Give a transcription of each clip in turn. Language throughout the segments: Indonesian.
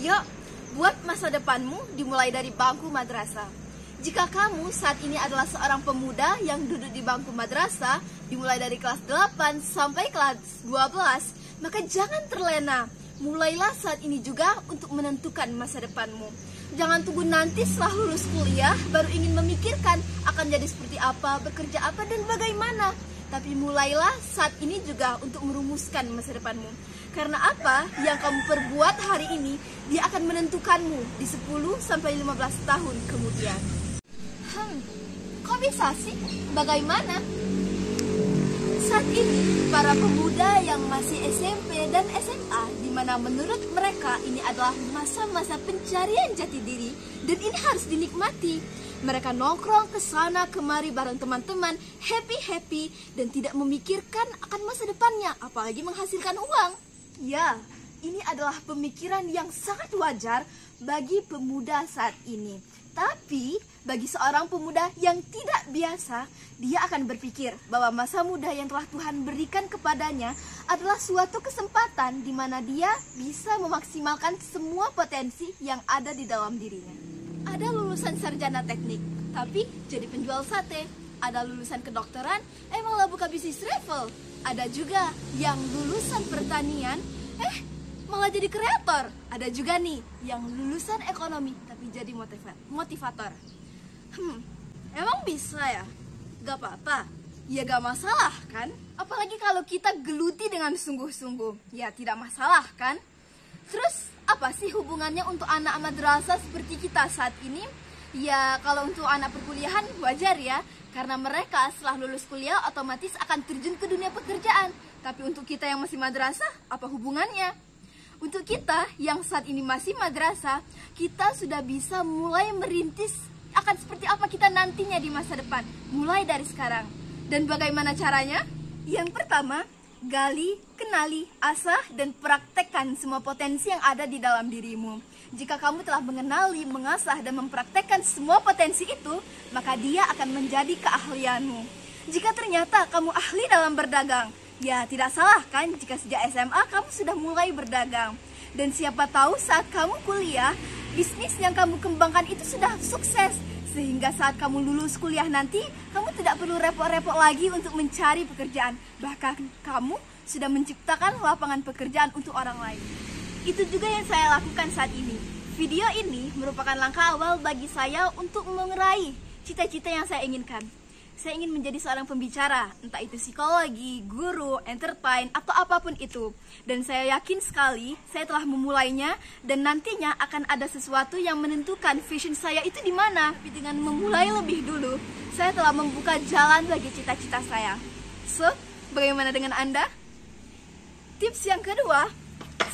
Yuk, buat masa depanmu dimulai dari bangku madrasah. Jika kamu saat ini adalah seorang pemuda yang duduk di bangku madrasah, dimulai dari kelas 8 sampai kelas 12, maka jangan terlena. Mulailah saat ini juga untuk menentukan masa depanmu. Jangan tunggu nanti setelah lulus kuliah baru ingin memikirkan akan jadi seperti apa, bekerja apa, dan bagaimana. Tapi mulailah saat ini juga untuk merumuskan masa depanmu. Karena apa yang kamu perbuat hari ini, dia akan menentukanmu di 10 sampai 15 tahun kemudian. Kok bisa sih? Bagaimana? Saat ini, para pemuda yang masih SMP dan SMA, di mana menurut mereka ini adalah masa-masa pencarian jati diri, dan ini harus dinikmati. Mereka nongkrong ke sana kemari bareng teman-teman, happy-happy, dan tidak memikirkan akan masa depannya, apalagi menghasilkan uang. Ya, ini adalah pemikiran yang sangat wajar bagi pemuda saat ini. Tapi, bagi seorang pemuda yang tidak biasa, dia akan berpikir bahwa masa muda yang telah Tuhan berikan kepadanya adalah suatu kesempatan di mana dia bisa memaksimalkan semua potensi yang ada di dalam dirinya. Ada lulusan sarjana teknik, tapi jadi penjual sate. Ada lulusan kedokteran, malah buka bisnis travel. Ada juga yang lulusan pertanian, malah jadi kreator. Ada juga nih yang lulusan ekonomi tapi jadi motivator. Emang bisa ya? Gak apa-apa. Ya gak masalah kan? Apalagi kalau kita geluti dengan sungguh-sungguh. Ya tidak masalah kan? Terus apa sih hubungannya untuk anak madrasah seperti kita saat ini? Ya kalau untuk anak perkuliahan wajar ya, karena mereka setelah lulus kuliah otomatis akan terjun ke dunia pekerjaan. Tapi untuk kita yang masih madrasah, apa hubungannya? Untuk kita yang saat ini masih madrasah, kita sudah bisa mulai merintis akan seperti apa kita nantinya di masa depan, mulai dari sekarang. Dan bagaimana caranya? Yang pertama, gali, kenali, asah, dan praktekkan semua potensi yang ada di dalam dirimu. Jika kamu telah mengenali, mengasah, dan mempraktekkan semua potensi itu, maka dia akan menjadi keahlianmu. Jika ternyata kamu ahli dalam berdagang, ya tidak salah kan jika sejak SMA kamu sudah mulai berdagang. Dan siapa tahu saat kamu kuliah, bisnis yang kamu kembangkan itu sudah sukses. Sehingga saat kamu lulus kuliah nanti, kamu tidak perlu repot-repot lagi untuk mencari pekerjaan. Bahkan kamu sudah menciptakan lapangan pekerjaan untuk orang lain. Itu juga yang saya lakukan saat ini. Video ini merupakan langkah awal bagi saya untuk meraih cita-cita yang saya inginkan. Saya ingin menjadi seorang pembicara, entah itu psikologi, guru, entertain, atau apapun itu. Dan saya yakin sekali, saya telah memulainya, dan nantinya akan ada sesuatu yang menentukan vision saya itu di mana. Tapi dengan memulai lebih dulu, saya telah membuka jalan bagi cita-cita saya. So, bagaimana dengan Anda? Tips yang kedua,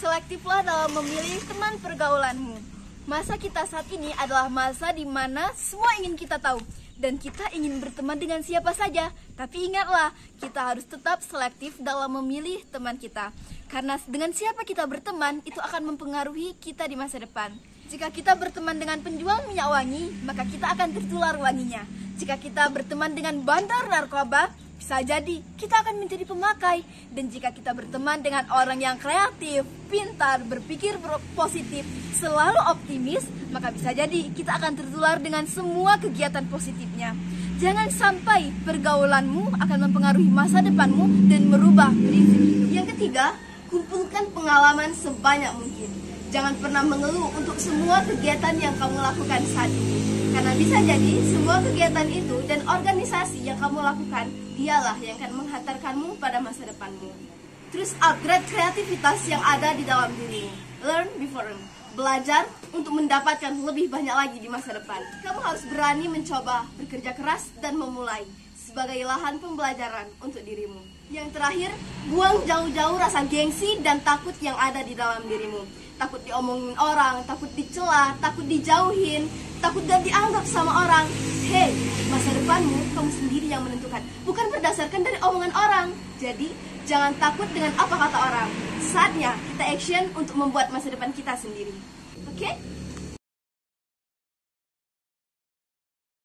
selektiflah dalam memilih teman pergaulanmu. Masa kita saat ini adalah masa di mana semua ingin kita tahu. Dan kita ingin berteman dengan siapa saja. Tapi ingatlah, kita harus tetap selektif dalam memilih teman kita. Karena dengan siapa kita berteman, itu akan mempengaruhi kita di masa depan. Jika kita berteman dengan penjual minyak wangi, maka kita akan tertular wanginya. Jika kita berteman dengan bandar narkoba, bisa jadi kita akan menjadi pemakai. Dan jika kita berteman dengan orang yang kreatif, pintar, berpikir positif, selalu optimis, maka bisa jadi kita akan tertular dengan semua kegiatan positifnya. Jangan sampai pergaulanmu akan mempengaruhi masa depanmu dan merubah prinsip hidup. Yang ketiga, kumpulkan pengalaman sebanyak mungkin. Jangan pernah mengeluh untuk semua kegiatan yang kamu lakukan saat ini. Karena bisa jadi semua kegiatan itu dan organisasi yang kamu lakukan, dialah yang akan menghantarkanmu pada masa depanmu. Terus upgrade kreativitas yang ada di dalam dirimu. Learn before learn. Belajar untuk mendapatkan lebih banyak lagi di masa depan. Kamu harus berani mencoba, bekerja keras, dan memulai sebagai lahan pembelajaran untuk dirimu. Yang terakhir, buang jauh-jauh rasa gengsi dan takut yang ada di dalam dirimu. Takut diomongin orang, takut dicela, takut dijauhin, takut gak dianggap sama orang. Hei, masa depanmu kamu sendiri yang menentukan, bukan berdasarkan dari omongan orang. Jadi, jangan takut dengan apa kata orang. Saatnya kita action untuk membuat masa depan kita sendiri. Oke?